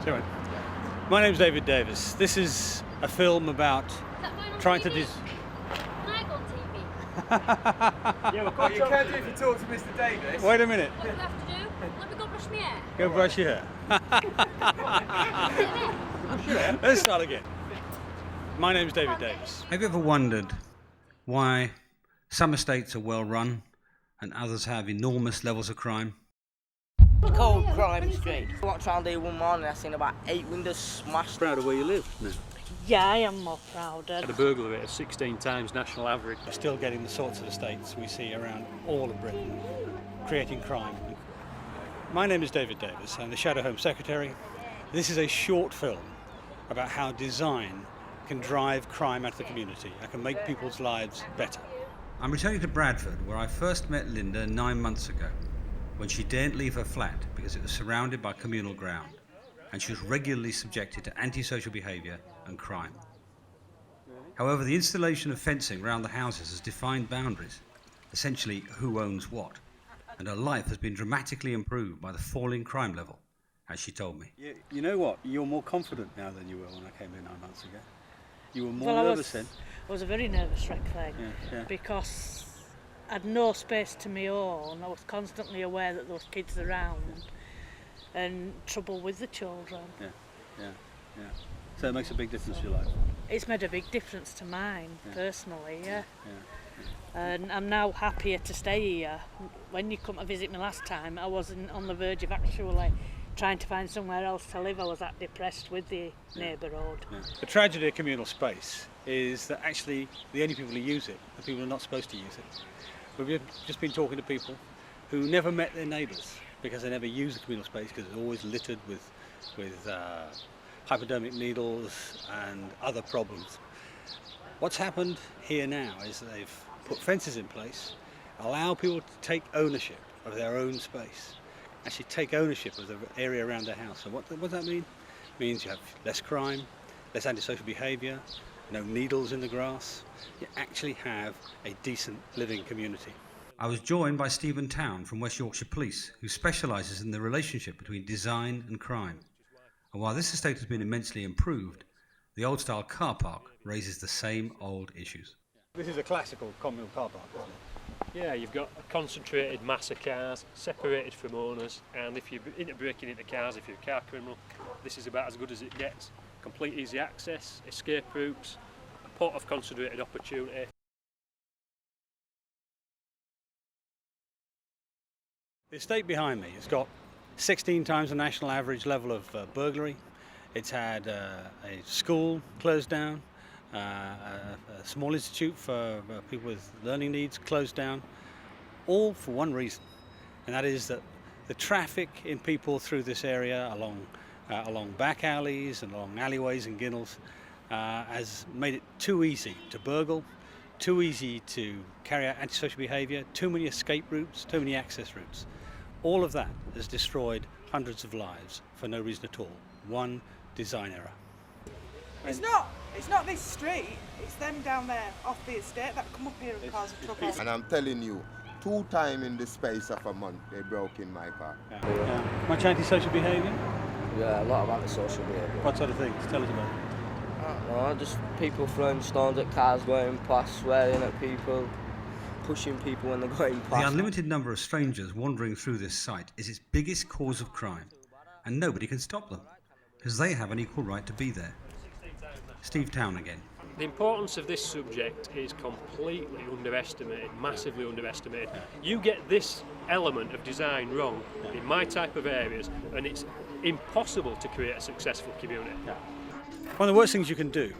So, my name's David Davis. This is a film about trying to... Can I go on TV? Yeah, well, you can do if you talk to Mr. Davis. Wait a minute. What do I have to do? Let me go brush my hair. Go brush your hair. Let's start again. My name's David Davis. Have you ever wondered why some estates are well run and others have enormous levels of crime? Cold crime street. I walked around there one morning, I seen about 8 windows smashed. Proud of where you live now. Yeah, I am more proud. Had a burglar rate of 16 times national average. We're still getting the sorts of estates we see around all of Britain, creating crime. My name is David Davis. I'm the Shadow Home Secretary. This is a short film about how design can drive crime out of the community and can make people's lives better. I'm returning to Bradford, where I first met Linda 9 months ago, when she daren't leave her flat because it was surrounded by communal ground and she was regularly subjected to antisocial behaviour and crime. However, the installation of fencing around the houses has defined boundaries, essentially who owns what, and her life has been dramatically improved by the falling crime level, as she told me. You know what? You're more confident now than you were when I came in 9 months ago. You were more nervous then. I was a very nervous wreck then, Yeah. because I had no space to my own. I was constantly aware that there was kids around and trouble with the children. Yeah. So it makes a big difference to your life. It's made a big difference to mine, personally, yeah. And I'm now happier to stay here. When you come to visit me last time, I wasn't on the verge of actually trying to find somewhere else to live. I was that depressed with the neighbourhood. The tragedy of communal space is that actually the only people who use it are people who are not supposed to use it. We've just been talking to people who never met their neighbours because they never use the communal space because it's always littered with hypodermic needles and other problems. What's happened here now is that they've put fences in place, allow people to take ownership of their own space, actually take ownership of the area around their house. So what does that mean? It means you have less crime, less antisocial behaviour, no needles in the grass. You actually have a decent living community. I was joined by Stephen Town from West Yorkshire Police, who specialises in the relationship between design and crime. And while this estate has been immensely improved, the old-style car park raises the same old issues. This is a classical communal car park, isn't it? Yeah, you've got a concentrated mass of cars, separated from owners, and if you're into breaking into cars, if you're a car criminal, this is about as good as it gets. Complete easy access, escape routes, a pot of concentrated opportunity. The estate behind me has got 16 times the national average level of burglary. It's had a school closed down, a small institute for people with learning needs closed down, all for one reason, and that is that the traffic in people through this area along back alleys and along alleyways and ginnels has made it too easy to burgle, too easy to carry out antisocial behaviour, too many escape routes, too many access routes. All of that has destroyed hundreds of lives for no reason at all. One design error. It's not this street, it's them down there off the estate that come up here and cause trouble. And I'm telling you, 2 times in the space of a month they broke in my car. Much antisocial behaviour? Yeah, a lot of antisocial behaviour. What sort of things? Tell us about it. I don't know, just people throwing stones at cars going past, swearing at people, pushing people when they're going past. The unlimited number of strangers wandering through this site is its biggest cause of crime, and nobody can stop them, because they have an equal right to be there. Steve Town again. The importance of this subject is completely underestimated, massively underestimated. You get this element of design wrong in my type of areas and it's impossible to create a successful community. One of the worst things you can do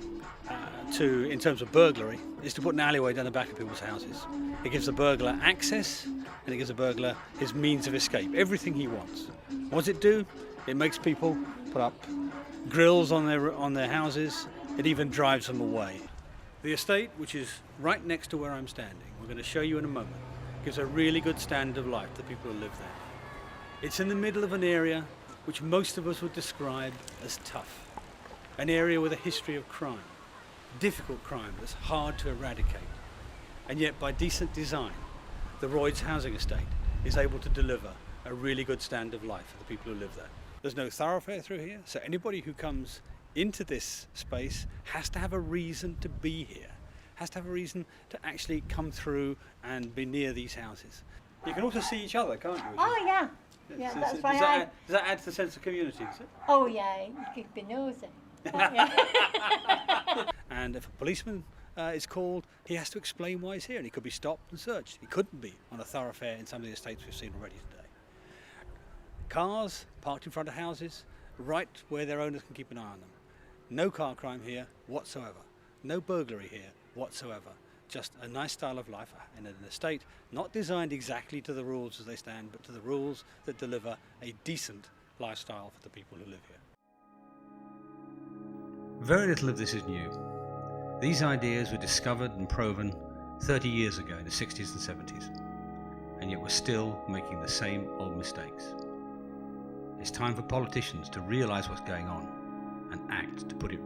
in terms of burglary is to put an alleyway down the back of people's houses. It gives the burglar access and it gives the burglar his means of escape, everything he wants. What does it do? It makes people put up grills on their houses. It even drives them away. The estate, which is right next to where I'm standing, we're going to show you in a moment, gives a really good standard of life to the people who live there. It's in the middle of an area which most of us would describe as tough. An area with a history of crime, difficult crime that's hard to eradicate. And yet by decent design, the Royds housing estate is able to deliver a really good standard of life for the people who live there. There's no thoroughfare through here, so anybody who comes into this space has to have a reason to be here, has to have a reason to actually come through and be near these houses. You can also see each other, can't you? Oh yeah, yeah. So- That's so why does I. that does that add to the sense of community, does it? Oh yeah, you keep be nosy. Yeah. And if a policeman is called, he has to explain why he's here, and he could be stopped and searched. He couldn't be on a thoroughfare in some of the estates we've seen already today. Cars parked in front of houses, right where their owners can keep an eye on them. No car crime here whatsoever. No burglary here whatsoever. Just a nice style of life in an estate not designed exactly to the rules as they stand, but to the rules that deliver a decent lifestyle for the people who live here. Very little of this is new. These ideas were discovered and proven 30 years ago in the 60s and 70s, and yet we're still making the same old mistakes. It's time for politicians to realise what's going on and act to put it